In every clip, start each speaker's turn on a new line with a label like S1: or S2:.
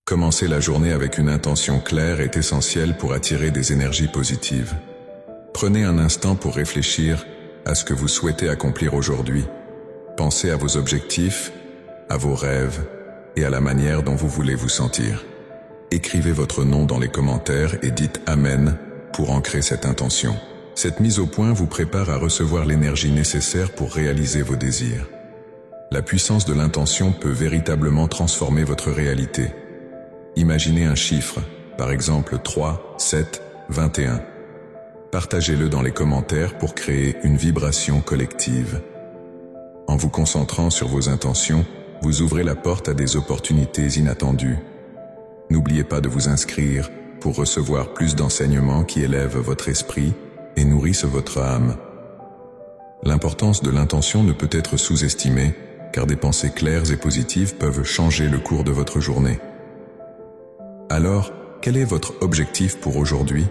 S1: Commencer la journée avec une intention claire est essentiel pour attirer des énergies positives. Prenez un instant pour réfléchir à ce que vous souhaitez accomplir aujourd'hui. Pensez à vos objectifs, à vos rêves et à la manière dont vous voulez vous sentir. Écrivez votre nom dans les commentaires et dites « Amen » pour ancrer cette intention. Cette mise au point vous prépare à recevoir l'énergie nécessaire pour réaliser vos désirs. La puissance de l'intention peut véritablement transformer votre réalité. Imaginez un chiffre, par exemple 3, 7, 21. Partagez-le dans les commentaires pour créer une vibration collective. En vous concentrant sur vos intentions, vous ouvrez la porte à des opportunités inattendues. N'oubliez pas de vous inscrire pour recevoir plus d'enseignements qui élèvent votre esprit et nourrissent votre âme. L'importance de l'intention ne peut être sous-estimée, car des pensées claires et positives peuvent changer le cours de votre journée. Alors, quel est votre objectif pour aujourd'hui?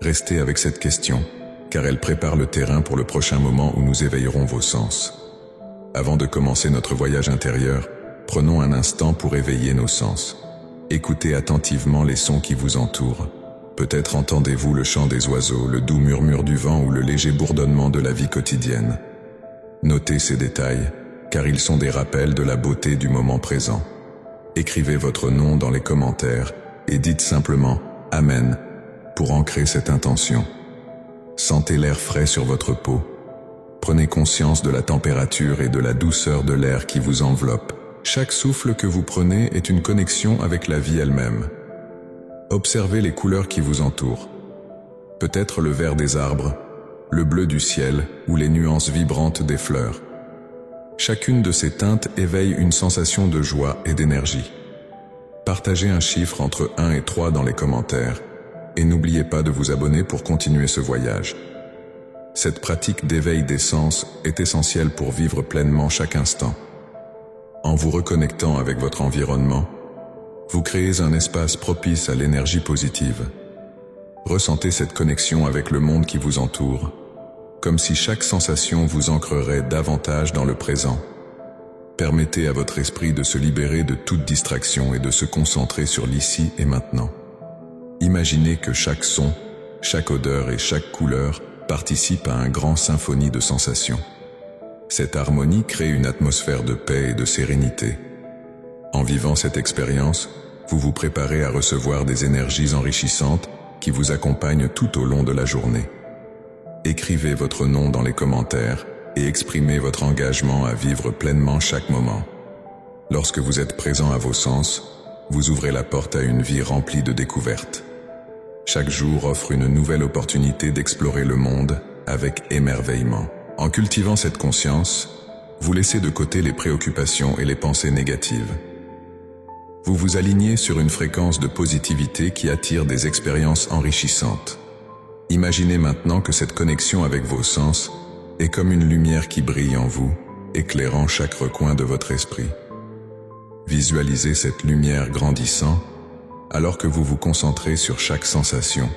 S1: Restez avec cette question, car elle prépare le terrain pour le prochain moment où nous éveillerons vos sens. Avant de commencer notre voyage intérieur, prenons un instant pour éveiller nos sens. Écoutez attentivement les sons qui vous entourent. Peut-être entendez-vous le chant des oiseaux, le doux murmure du vent ou le léger bourdonnement de la vie quotidienne. Notez ces détails, car ils sont des rappels de la beauté du moment présent. Écrivez votre nom dans les commentaires et dites simplement « Amen » pour ancrer cette intention. Sentez l'air frais sur votre peau. Prenez conscience de la température et de la douceur de l'air qui vous enveloppe. Chaque souffle que vous prenez est une connexion avec la vie elle-même. Observez les couleurs qui vous entourent. Peut-être le vert des arbres, le bleu du ciel ou les nuances vibrantes des fleurs. Chacune de ces teintes éveille une sensation de joie et d'énergie. Partagez un chiffre entre 1 et 3 dans les commentaires et n'oubliez pas de vous abonner pour continuer ce voyage. Cette pratique d'éveil des sens est essentielle pour vivre pleinement chaque instant. En vous reconnectant avec votre environnement, vous créez un espace propice à l'énergie positive. Ressentez cette connexion avec le monde qui vous entoure, comme si chaque sensation vous ancrerait davantage dans le présent. Permettez à votre esprit de se libérer de toute distraction et de se concentrer sur l'ici et maintenant. Imaginez que chaque son, chaque odeur et chaque couleur participent à un grand symphonie de sensations. Cette harmonie crée une atmosphère de paix et de sérénité. En vivant cette expérience, vous vous préparez à recevoir des énergies enrichissantes qui vous accompagnent tout au long de la journée. Écrivez votre nom dans les commentaires et exprimez votre engagement à vivre pleinement chaque moment. Lorsque vous êtes présent à vos sens, vous ouvrez la porte à une vie remplie de découvertes. Chaque jour offre une nouvelle opportunité d'explorer le monde avec émerveillement. En cultivant cette conscience, vous laissez de côté les préoccupations et les pensées négatives. Vous vous alignez sur une fréquence de positivité qui attire des expériences enrichissantes. Imaginez maintenant que cette connexion avec vos sens est comme une lumière qui brille en vous, éclairant chaque recoin de votre esprit. Visualisez cette lumière grandissant alors que vous vous concentrez sur chaque sensation.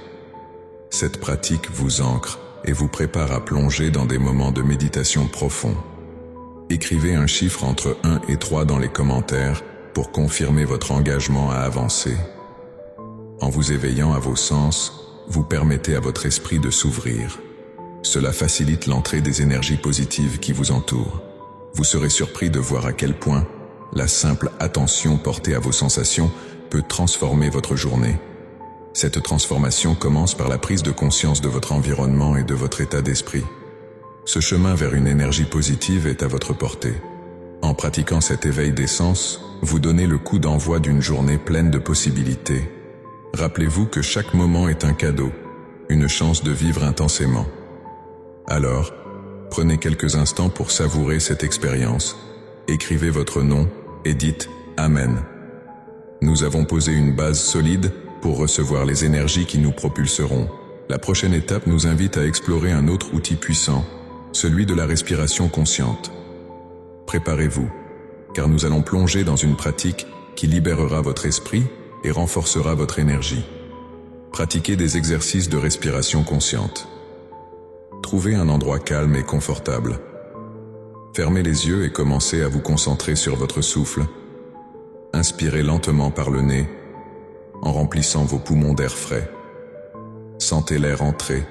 S1: Cette pratique vous ancre et vous prépare à plonger dans des moments de méditation profonds. Écrivez un chiffre entre 1 et 3 dans les commentaires pour confirmer votre engagement à avancer. En vous éveillant à vos sens, vous permettez à votre esprit de s'ouvrir. Cela facilite l'entrée des énergies positives qui vous entourent. Vous serez surpris de voir à quel point la simple attention portée à vos sensations peut transformer votre journée. Cette transformation commence par la prise de conscience de votre environnement et de votre état d'esprit. Ce chemin vers une énergie positive est à votre portée. En pratiquant cet éveil des sens, vous donnez le coup d'envoi d'une journée pleine de possibilités. Rappelez-vous que chaque moment est un cadeau, une chance de vivre intensément. Alors, prenez quelques instants pour savourer cette expérience. Écrivez votre nom et dites « Amen ». Nous avons posé une base solide pour recevoir les énergies qui nous propulseront. La prochaine étape nous invite à explorer un autre outil puissant, celui de la respiration consciente. Préparez-vous, car nous allons plonger dans une pratique qui libérera votre esprit et renforcera votre énergie. Pratiquez des exercices de respiration consciente. Trouvez un endroit calme et confortable. Fermez les yeux et commencez à vous concentrer sur votre souffle. Inspirez lentement par le nez, en remplissant vos poumons d'air frais. Sentez l'air entrer,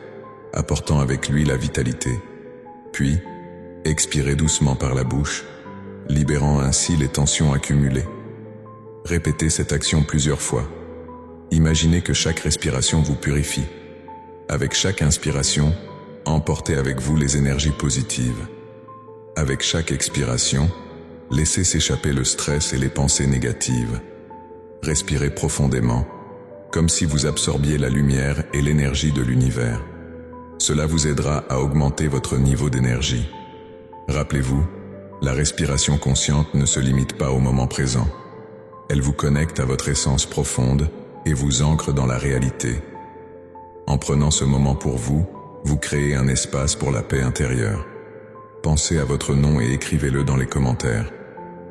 S1: apportant avec lui la vitalité. Puis, expirez doucement par la bouche, libérant ainsi les tensions accumulées. Répétez cette action plusieurs fois. Imaginez que chaque respiration vous purifie. Avec chaque inspiration, emportez avec vous les énergies positives. Avec chaque expiration, laissez s'échapper le stress et les pensées négatives. Respirez profondément, comme si vous absorbiez la lumière et l'énergie de l'univers. Cela vous aidera à augmenter votre niveau d'énergie. Rappelez-vous, la respiration consciente ne se limite pas au moment présent. Elle vous connecte à votre essence profonde et vous ancre dans la réalité. En prenant ce moment pour vous, vous créez un espace pour la paix intérieure. Pensez à votre nom et écrivez-le dans les commentaires.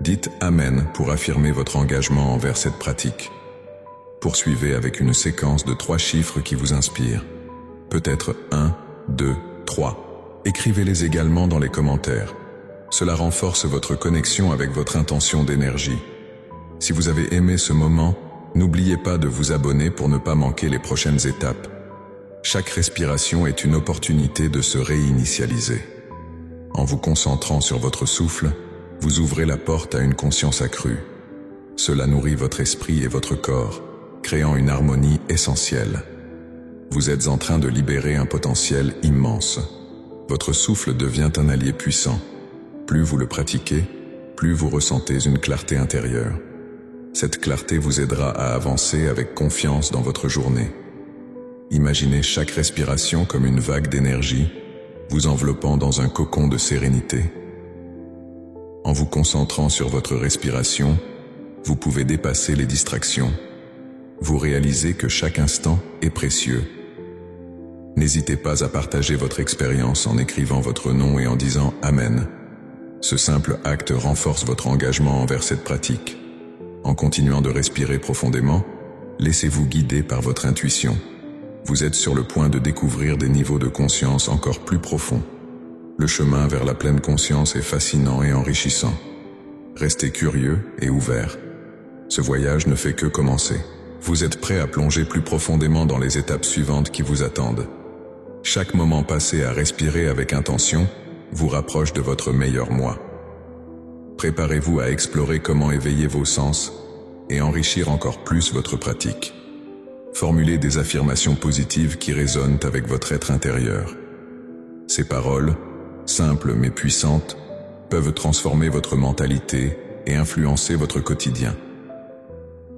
S1: Dites « Amen » pour affirmer votre engagement envers cette pratique. Poursuivez avec une séquence de 3 chiffres qui vous inspirent. Peut-être 1, 2, 3. Écrivez-les également dans les commentaires. Cela renforce votre connexion avec votre intention d'énergie. Si vous avez aimé ce moment, n'oubliez pas de vous abonner pour ne pas manquer les prochaines étapes. Chaque respiration est une opportunité de se réinitialiser. En vous concentrant sur votre souffle, vous ouvrez la porte à une conscience accrue. Cela nourrit votre esprit et votre corps, créant une harmonie essentielle. Vous êtes en train de libérer un potentiel immense. Votre souffle devient un allié puissant. Plus vous le pratiquez, plus vous ressentez une clarté intérieure. Cette clarté vous aidera à avancer avec confiance dans votre journée. Imaginez chaque respiration comme une vague d'énergie, vous enveloppant dans un cocon de sérénité. En vous concentrant sur votre respiration, vous pouvez dépasser les distractions. Vous réalisez que chaque instant est précieux. N'hésitez pas à partager votre expérience en écrivant votre nom et en disant « Amen ». Ce simple acte renforce votre engagement envers cette pratique. En continuant de respirer profondément, laissez-vous guider par votre intuition. Vous êtes sur le point de découvrir des niveaux de conscience encore plus profonds. Le chemin vers la pleine conscience est fascinant et enrichissant. Restez curieux et ouvert. Ce voyage ne fait que commencer. Vous êtes prêt à plonger plus profondément dans les étapes suivantes qui vous attendent. Chaque moment passé à respirer avec intention vous rapproche de votre meilleur moi. Préparez-vous à explorer comment éveiller vos sens et enrichir encore plus votre pratique. Formulez des affirmations positives qui résonnent avec votre être intérieur. Ces paroles, simples mais puissantes, peuvent transformer votre mentalité et influencer votre quotidien.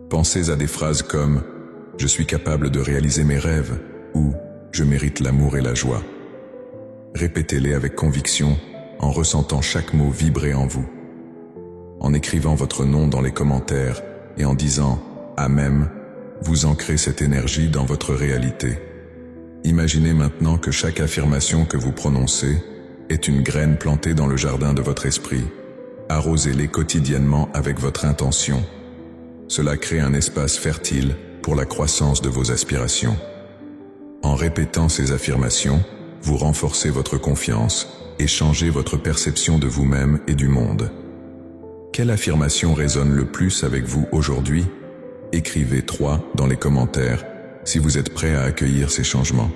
S1: Pensez à des phrases comme « Je suis capable de réaliser mes rêves » ou « Je mérite l'amour et la joie ». Répétez-les avec conviction en ressentant chaque mot vibrer en vous. En écrivant votre nom dans les commentaires et en disant « Amen », vous ancrez cette énergie dans votre réalité. Imaginez maintenant que chaque affirmation que vous prononcez est une graine plantée dans le jardin de votre esprit. Arrosez-les quotidiennement avec votre intention. Cela crée un espace fertile pour la croissance de vos aspirations. En répétant ces affirmations, vous renforcez votre confiance et changez votre perception de vous-même et du monde. Quelle affirmation résonne le plus avec vous aujourd'hui? Écrivez 3 dans les commentaires si vous êtes prêt à accueillir ces changements.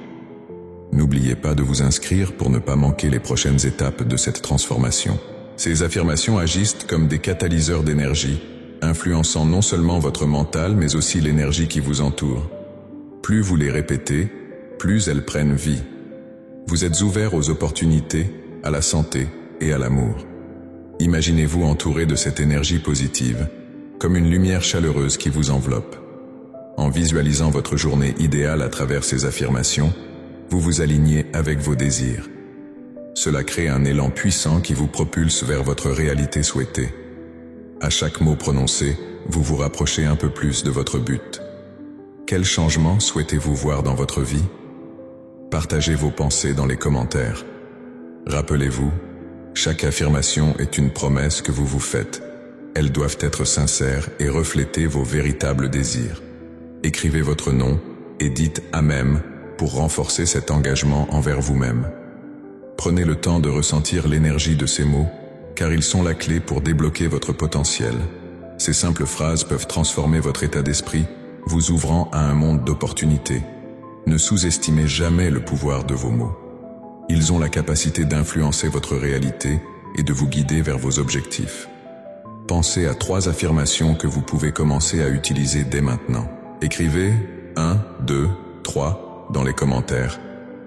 S1: N'oubliez pas de vous inscrire pour ne pas manquer les prochaines étapes de cette transformation. Ces affirmations agissent comme des catalyseurs d'énergie, influençant non seulement votre mental mais aussi l'énergie qui vous entoure. Plus vous les répétez, plus elles prennent vie. Vous êtes ouvert aux opportunités, à la santé et à l'amour. Imaginez-vous entouré de cette énergie positive, comme une lumière chaleureuse qui vous enveloppe. En visualisant votre journée idéale à travers ces affirmations, vous vous alignez avec vos désirs. Cela crée un élan puissant qui vous propulse vers votre réalité souhaitée. À chaque mot prononcé, vous vous rapprochez un peu plus de votre but. Quel changement souhaitez-vous voir dans votre vie? Partagez vos pensées dans les commentaires. Rappelez-vous, chaque affirmation est une promesse que vous vous faites. Elles doivent être sincères et refléter vos véritables désirs. Écrivez votre nom et dites « Amen » pour renforcer cet engagement envers vous-même. Prenez le temps de ressentir l'énergie de ces mots, car ils sont la clé pour débloquer votre potentiel. Ces simples phrases peuvent transformer votre état d'esprit, vous ouvrant à un monde d'opportunités. Ne sous-estimez jamais le pouvoir de vos mots. Ils ont la capacité d'influencer votre réalité et de vous guider vers vos objectifs. Pensez à 3 affirmations que vous pouvez commencer à utiliser dès maintenant. Écrivez 1, 2, 3 dans les commentaires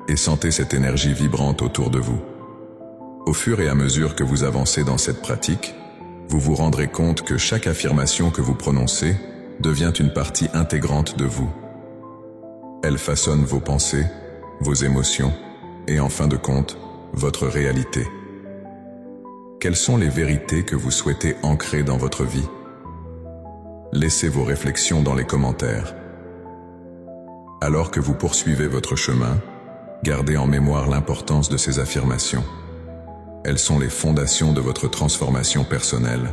S1: et sentez cette énergie vibrante autour de vous. Au fur et à mesure que vous avancez dans cette pratique, vous vous rendrez compte que chaque affirmation que vous prononcez devient une partie intégrante de vous. Elle façonne vos pensées, vos émotions et en fin de compte, votre réalité. Quelles sont les vérités que vous souhaitez ancrer dans votre vie? Laissez vos réflexions dans les commentaires. Alors que vous poursuivez votre chemin, gardez en mémoire l'importance de ces affirmations. Elles sont les fondations de votre transformation personnelle.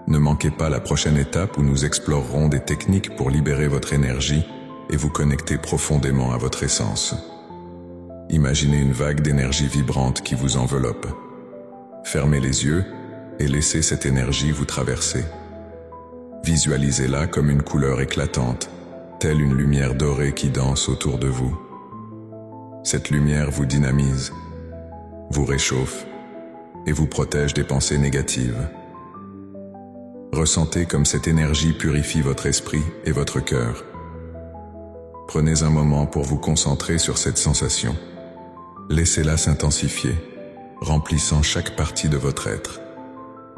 S1: Ne manquez pas la prochaine étape où nous explorerons des techniques pour libérer votre énergie et vous connecter profondément à votre essence. Imaginez une vague d'énergie vibrante qui vous enveloppe. Fermez les yeux et laissez cette énergie vous traverser. Visualisez-la comme une couleur éclatante, telle une lumière dorée qui danse autour de vous. Cette lumière vous dynamise, vous réchauffe et vous protège des pensées négatives. Ressentez comme cette énergie purifie votre esprit et votre cœur. Prenez un moment pour vous concentrer sur cette sensation. Laissez-la s'intensifier, remplissant chaque partie de votre être.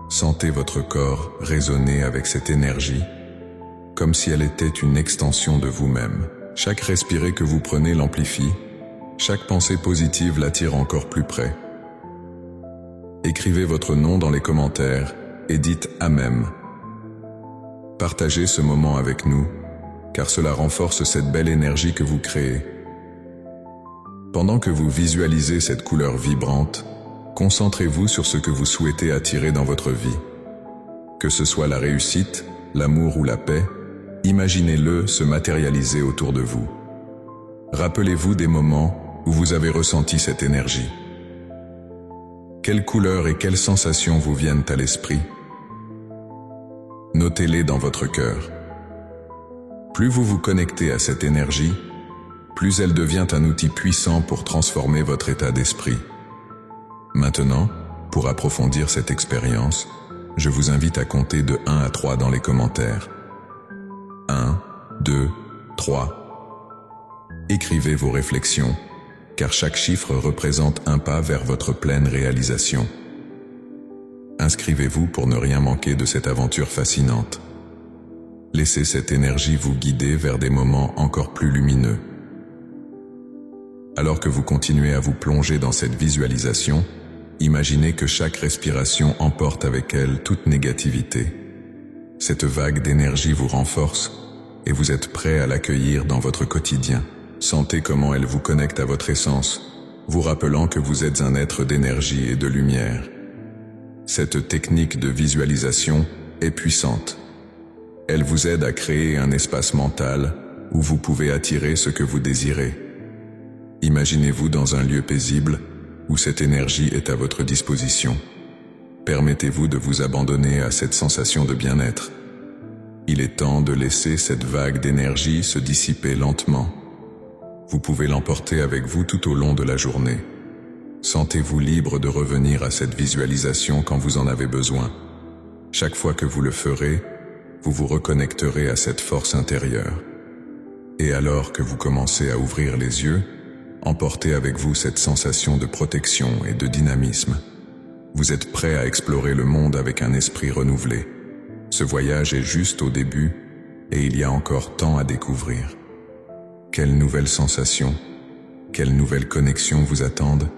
S1: Sentez votre corps résonner avec cette énergie, comme si elle était une extension de vous-même. Chaque respirée que vous prenez l'amplifie, chaque pensée positive l'attire encore plus près. Écrivez votre nom dans les commentaires et dites « Amen ». Partagez ce moment avec nous, car cela renforce cette belle énergie que vous créez. Pendant que vous visualisez cette couleur vibrante, concentrez-vous sur ce que vous souhaitez attirer dans votre vie. Que ce soit la réussite, l'amour ou la paix, imaginez-le se matérialiser autour de vous. Rappelez-vous des moments où vous avez ressenti cette énergie. Quelles couleurs et quelles sensations vous viennent à l'esprit? Notez-les dans votre cœur. Plus vous vous connectez à cette énergie, plus elle devient un outil puissant pour transformer votre état d'esprit. Maintenant, pour approfondir cette expérience, je vous invite à compter de 1 à 3 dans les commentaires. 1, 2, 3. Écrivez vos réflexions, car chaque chiffre représente un pas vers votre pleine réalisation. Inscrivez-vous pour ne rien manquer de cette aventure fascinante. Laissez cette énergie vous guider vers des moments encore plus lumineux. Alors que vous continuez à vous plonger dans cette visualisation, imaginez que chaque respiration emporte avec elle toute négativité. Cette vague d'énergie vous renforce et vous êtes prêt à l'accueillir dans votre quotidien. Sentez comment elle vous connecte à votre essence, vous rappelant que vous êtes un être d'énergie et de lumière. Cette technique de visualisation est puissante. Elle vous aide à créer un espace mental où vous pouvez attirer ce que vous désirez. Imaginez-vous dans un lieu paisible où cette énergie est à votre disposition. Permettez-vous de vous abandonner à cette sensation de bien-être. Il est temps de laisser cette vague d'énergie se dissiper lentement. Vous pouvez l'emporter avec vous tout au long de la journée. Sentez-vous libre de revenir à cette visualisation quand vous en avez besoin. Chaque fois que vous le ferez, vous vous reconnecterez à cette force intérieure. Et alors que vous commencez à ouvrir les yeux, emportez avec vous cette sensation de protection et de dynamisme. Vous êtes prêt à explorer le monde avec un esprit renouvelé. Ce voyage est juste au début et il y a encore tant à découvrir. Quelles nouvelles sensations, quelles nouvelles connexions vous attendent?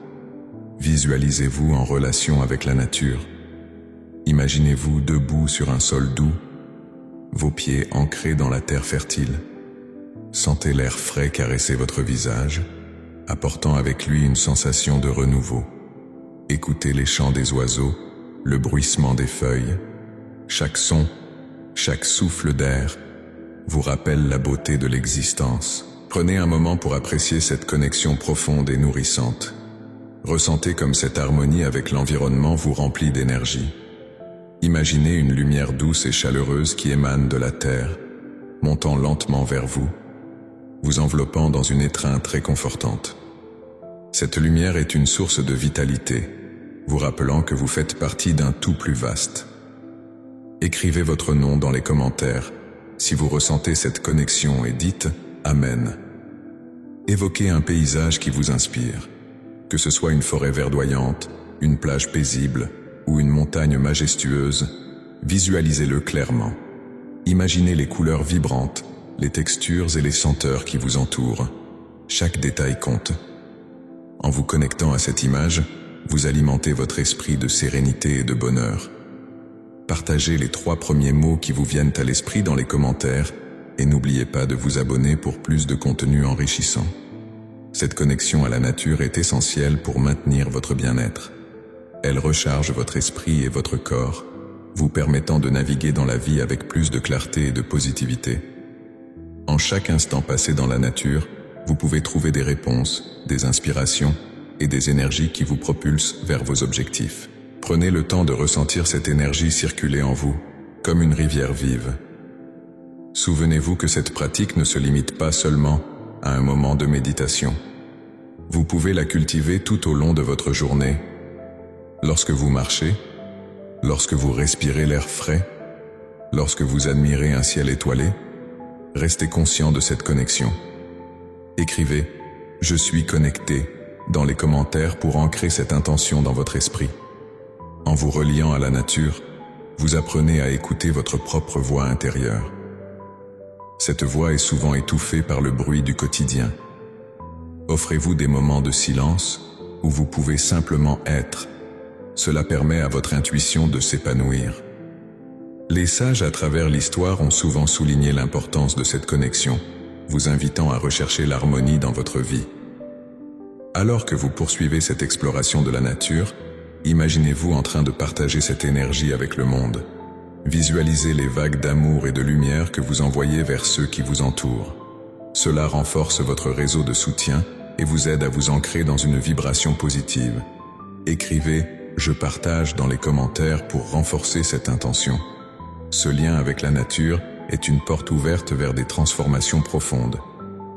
S1: Visualisez-vous en relation avec la nature. Imaginez-vous debout sur un sol doux, vos pieds ancrés dans la terre fertile. Sentez l'air frais caresser votre visage, apportant avec lui une sensation de renouveau. Écoutez les chants des oiseaux, le bruissement des feuilles. Chaque son, chaque souffle d'air vous rappelle la beauté de l'existence. Prenez un moment pour apprécier cette connexion profonde et nourrissante. Ressentez comme cette harmonie avec l'environnement vous remplit d'énergie. Imaginez une lumière douce et chaleureuse qui émane de la terre, montant lentement vers vous, vous enveloppant dans une étreinte réconfortante. Cette lumière est une source de vitalité, vous rappelant que vous faites partie d'un tout plus vaste. Écrivez votre nom dans les commentaires si vous ressentez cette connexion et dites « Amen ». Évoquez un paysage qui vous inspire, que ce soit une forêt verdoyante, une plage paisible ou une montagne majestueuse, visualisez-le clairement. Imaginez les couleurs vibrantes, les textures et les senteurs qui vous entourent. Chaque détail compte. En vous connectant à cette image, vous alimentez votre esprit de sérénité et de bonheur. Partagez les 3 premiers mots qui vous viennent à l'esprit dans les commentaires et n'oubliez pas de vous abonner pour plus de contenu enrichissant. Cette connexion à la nature est essentielle pour maintenir votre bien-être. Elle recharge votre esprit et votre corps, vous permettant de naviguer dans la vie avec plus de clarté et de positivité. En chaque instant passé dans la nature, vous pouvez trouver des réponses, des inspirations et des énergies qui vous propulsent vers vos objectifs. Prenez le temps de ressentir cette énergie circuler en vous, comme une rivière vive. Souvenez-vous que cette pratique ne se limite pas seulement à un moment de méditation. Vous pouvez la cultiver tout au long de votre journée, lorsque vous marchez, lorsque vous respirez l'air frais, lorsque vous admirez un ciel étoilé. Restez conscient de cette connexion. Écrivez « Je suis connecté » dans les commentaires pour ancrer cette intention dans votre esprit. En vous reliant à la nature, vous apprenez à écouter votre propre voix intérieure. Cette voix est souvent étouffée par le bruit du quotidien. Offrez-vous des moments de silence où vous pouvez simplement être. Cela permet à votre intuition de s'épanouir. Les sages à travers l'histoire ont souvent souligné l'importance de cette connexion, vous invitant à rechercher l'harmonie dans votre vie. Alors que vous poursuivez cette exploration de la nature, imaginez-vous en train de partager cette énergie avec le monde. Visualisez les vagues d'amour et de lumière que vous envoyez vers ceux qui vous entourent. Cela renforce votre réseau de soutien et vous aide à vous ancrer dans une vibration positive. Écrivez « Je partage » dans les commentaires pour renforcer cette intention. Ce lien avec la nature est une porte ouverte vers des transformations profondes.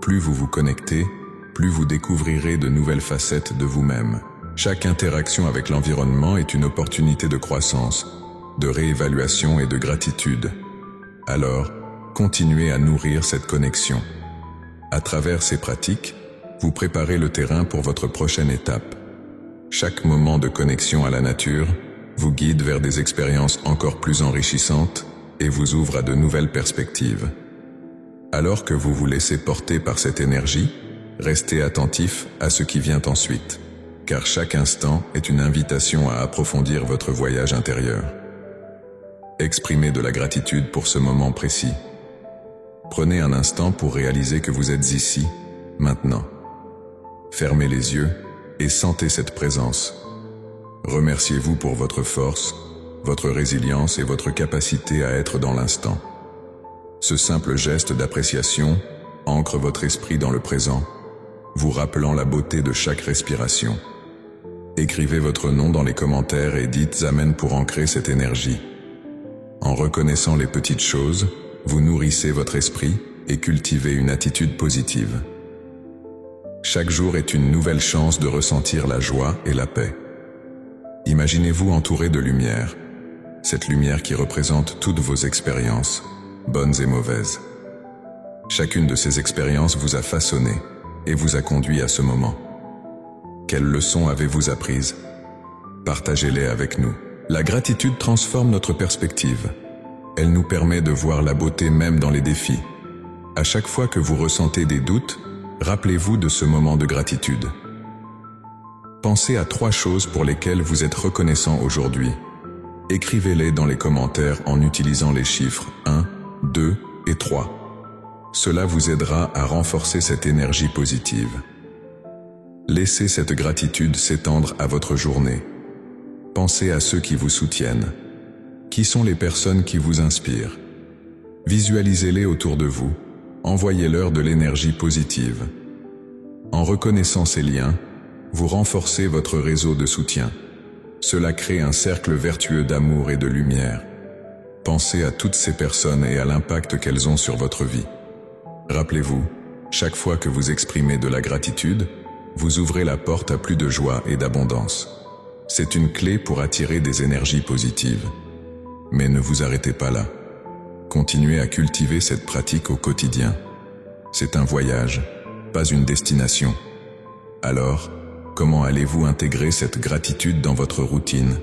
S1: Plus vous vous connectez, plus vous découvrirez de nouvelles facettes de vous-même. Chaque interaction avec l'environnement est une opportunité de croissance, de réévaluation et de gratitude. Alors, continuez à nourrir cette connexion. À travers ces pratiques, vous préparez le terrain pour votre prochaine étape. Chaque moment de connexion à la nature vous guide vers des expériences encore plus enrichissantes et vous ouvre à de nouvelles perspectives. Alors que vous vous laissez porter par cette énergie, restez attentif à ce qui vient ensuite, car chaque instant est une invitation à approfondir votre voyage intérieur. Exprimez de la gratitude pour ce moment précis. Prenez un instant pour réaliser que vous êtes ici, maintenant. Fermez les yeux et sentez cette présence. Remerciez-vous pour votre force, votre résilience et votre capacité à être dans l'instant. Ce simple geste d'appréciation ancre votre esprit dans le présent, vous rappelant la beauté de chaque respiration. Écrivez votre nom dans les commentaires et dites « Amen » pour ancrer cette énergie. En reconnaissant les petites choses, vous nourrissez votre esprit et cultivez une attitude positive. Chaque jour est une nouvelle chance de ressentir la joie et la paix. Imaginez-vous entouré de lumière, cette lumière qui représente toutes vos expériences, bonnes et mauvaises. Chacune de ces expériences vous a façonné et vous a conduit à ce moment. Quelles leçons avez-vous apprises? Partagez-les avec nous. La gratitude transforme notre perspective. Elle nous permet de voir la beauté même dans les défis. À chaque fois que vous ressentez des doutes, rappelez-vous de ce moment de gratitude. Pensez à 3 choses pour lesquelles vous êtes reconnaissant aujourd'hui. Écrivez-les dans les commentaires en utilisant les chiffres 1, 2 et 3. Cela vous aidera à renforcer cette énergie positive. Laissez cette gratitude s'étendre à votre journée. Pensez à ceux qui vous soutiennent. Qui sont les personnes qui vous inspirent? Visualisez-les autour de vous. Envoyez-leur de l'énergie positive. En reconnaissant ces liens, vous renforcez votre réseau de soutien. Cela crée un cercle vertueux d'amour et de lumière. Pensez à toutes ces personnes et à l'impact qu'elles ont sur votre vie. Rappelez-vous, chaque fois que vous exprimez de la gratitude, vous ouvrez la porte à plus de joie et d'abondance. C'est une clé pour attirer des énergies positives. Mais ne vous arrêtez pas là. Continuez à cultiver cette pratique au quotidien. C'est un voyage, pas une destination. Alors, comment allez-vous intégrer cette gratitude dans votre routine?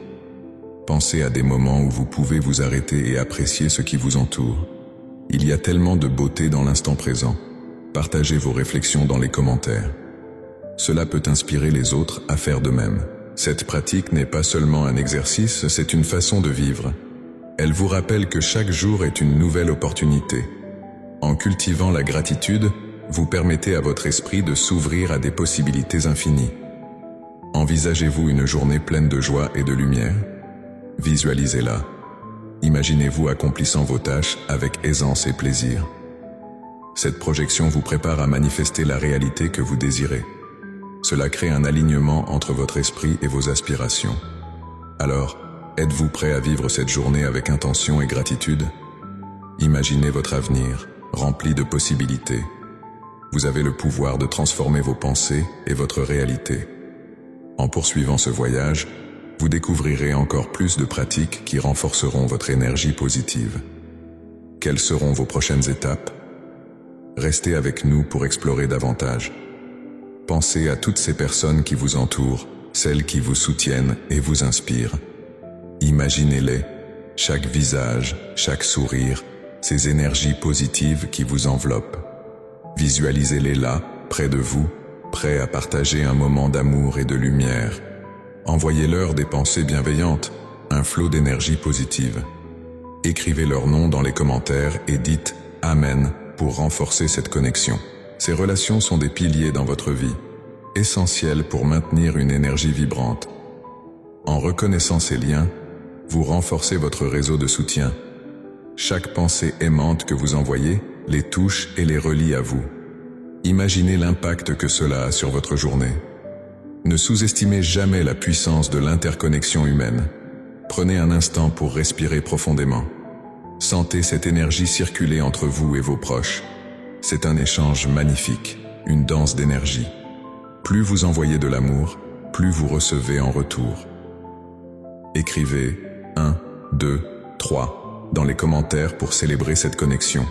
S1: Pensez à des moments où vous pouvez vous arrêter et apprécier ce qui vous entoure. Il y a tellement de beauté dans l'instant présent. Partagez vos réflexions dans les commentaires. Cela peut inspirer les autres à faire de même. Cette pratique n'est pas seulement un exercice, c'est une façon de vivre. Elle vous rappelle que chaque jour est une nouvelle opportunité. En cultivant la gratitude, vous permettez à votre esprit de s'ouvrir à des possibilités infinies. Envisagez-vous une journée pleine de joie et de lumière? Visualisez-la. Imaginez-vous accomplissant vos tâches avec aisance et plaisir. Cette projection vous prépare à manifester la réalité que vous désirez. Cela crée un alignement entre votre esprit et vos aspirations. Alors, êtes-vous prêt à vivre cette journée avec intention et gratitude? Imaginez votre avenir, rempli de possibilités. Vous avez le pouvoir de transformer vos pensées et votre réalité. En poursuivant ce voyage, vous découvrirez encore plus de pratiques qui renforceront votre énergie positive. Quelles seront vos prochaines étapes? Restez avec nous pour explorer davantage. Pensez à toutes ces personnes qui vous entourent, celles qui vous soutiennent et vous inspirent. Imaginez-les, chaque visage, chaque sourire, ces énergies positives qui vous enveloppent. Visualisez-les là, près de vous, prêts à partager un moment d'amour et de lumière. Envoyez-leur des pensées bienveillantes, un flot d'énergie positive. Écrivez leur nom dans les commentaires et dites « Amen » pour renforcer cette connexion. Ces relations sont des piliers dans votre vie, essentiels pour maintenir une énergie vibrante. En reconnaissant ces liens, vous renforcez votre réseau de soutien. Chaque pensée aimante que vous envoyez les touche et les relie à vous. Imaginez l'impact que cela a sur votre journée. Ne sous-estimez jamais la puissance de l'interconnexion humaine. Prenez un instant pour respirer profondément. Sentez cette énergie circuler entre vous et vos proches. C'est un échange magnifique, une danse d'énergie. Plus vous envoyez de l'amour, plus vous recevez en retour. Écrivez 1, 2, 3 dans les commentaires pour célébrer cette connexion.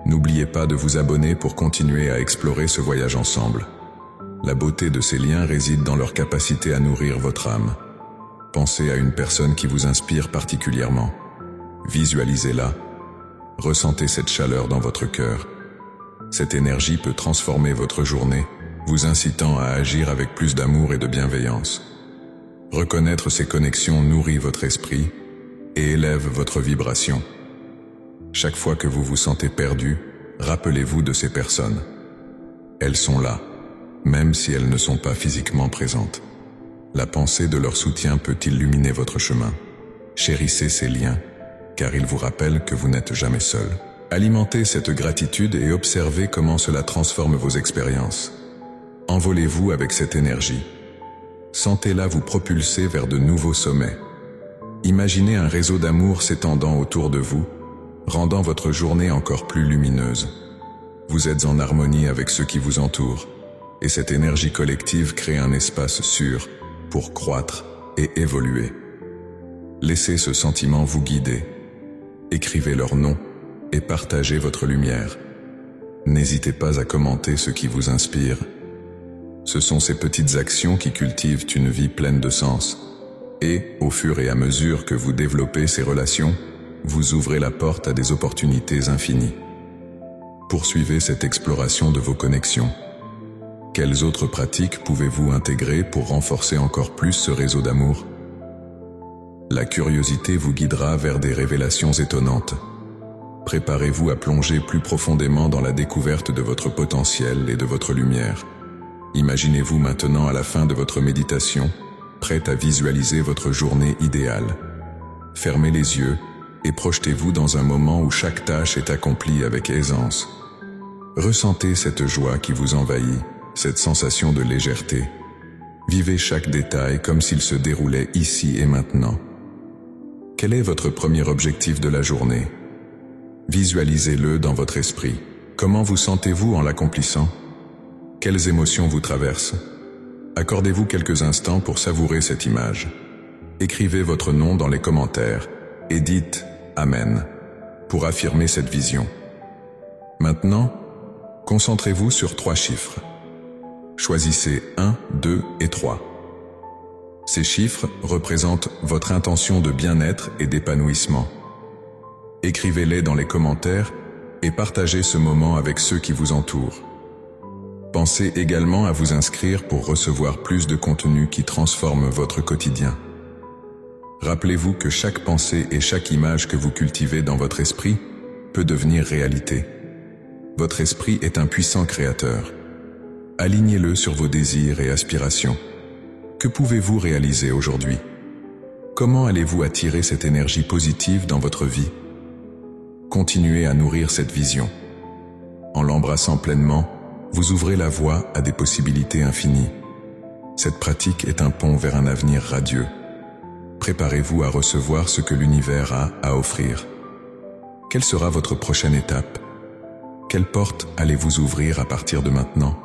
S1: N'oubliez pas de vous abonner pour continuer à explorer ce voyage ensemble. La beauté de ces liens réside dans leur capacité à nourrir votre âme. Pensez à une personne qui vous inspire particulièrement. Visualisez-la. Ressentez cette chaleur dans votre cœur. Cette énergie peut transformer votre journée, vous incitant à agir avec plus d'amour et de bienveillance. Reconnaître ces connexions nourrit votre esprit et élève votre vibration. Chaque fois que vous vous sentez perdu, rappelez-vous de ces personnes. Elles sont là, même si elles ne sont pas physiquement présentes. La pensée de leur soutien peut illuminer votre chemin. Chérissez ces liens, car ils vous rappellent que vous n'êtes jamais seul. Alimentez cette gratitude et observez comment cela transforme vos expériences. Envolez-vous avec cette énergie. Sentez-la vous propulser vers de nouveaux sommets. Imaginez un réseau d'amour s'étendant autour de vous, rendant votre journée encore plus lumineuse. Vous êtes en harmonie avec ceux qui vous entourent, et cette énergie collective crée un espace sûr pour croître et évoluer. Laissez ce sentiment vous guider. Écrivez leur nom et partagez votre lumière. N'hésitez pas à commenter ce qui vous inspire. Ce sont ces petites actions qui cultivent une vie pleine de sens. Et, au fur et à mesure que vous développez ces relations, vous ouvrez la porte à des opportunités infinies. Poursuivez cette exploration de vos connexions. Quelles autres pratiques pouvez-vous intégrer pour renforcer encore plus ce réseau d'amour? La curiosité vous guidera vers des révélations étonnantes. Préparez-vous à plonger plus profondément dans la découverte de votre potentiel et de votre lumière. Imaginez-vous maintenant à la fin de votre méditation, prête à visualiser votre journée idéale. Fermez les yeux et projetez-vous dans un moment où chaque tâche est accomplie avec aisance. Ressentez cette joie qui vous envahit, cette sensation de légèreté. Vivez chaque détail comme s'il se déroulait ici et maintenant. Quel est votre premier objectif de la journée? Visualisez-le dans votre esprit. Comment vous sentez-vous en l'accomplissant? Quelles émotions vous traversent? Accordez-vous quelques instants pour savourer cette image. Écrivez votre nom dans les commentaires et dites « Amen » pour affirmer cette vision. Maintenant, concentrez-vous sur 3 chiffres. Choisissez 1, 2 et 3. Ces chiffres représentent votre intention de bien-être et d'épanouissement. Écrivez-les dans les commentaires et partagez ce moment avec ceux qui vous entourent. Pensez également à vous inscrire pour recevoir plus de contenu qui transforme votre quotidien. Rappelez-vous que chaque pensée et chaque image que vous cultivez dans votre esprit peut devenir réalité. Votre esprit est un puissant créateur. Alignez-le sur vos désirs et aspirations. Que pouvez-vous réaliser aujourd'hui? Comment allez-vous attirer cette énergie positive dans votre vie? Continuez à nourrir cette vision. En l'embrassant pleinement, vous ouvrez la voie à des possibilités infinies. Cette pratique est un pont vers un avenir radieux. Préparez-vous à recevoir ce que l'univers a à offrir. Quelle sera votre prochaine étape? Quelle porte allez-vous ouvrir à partir de maintenant?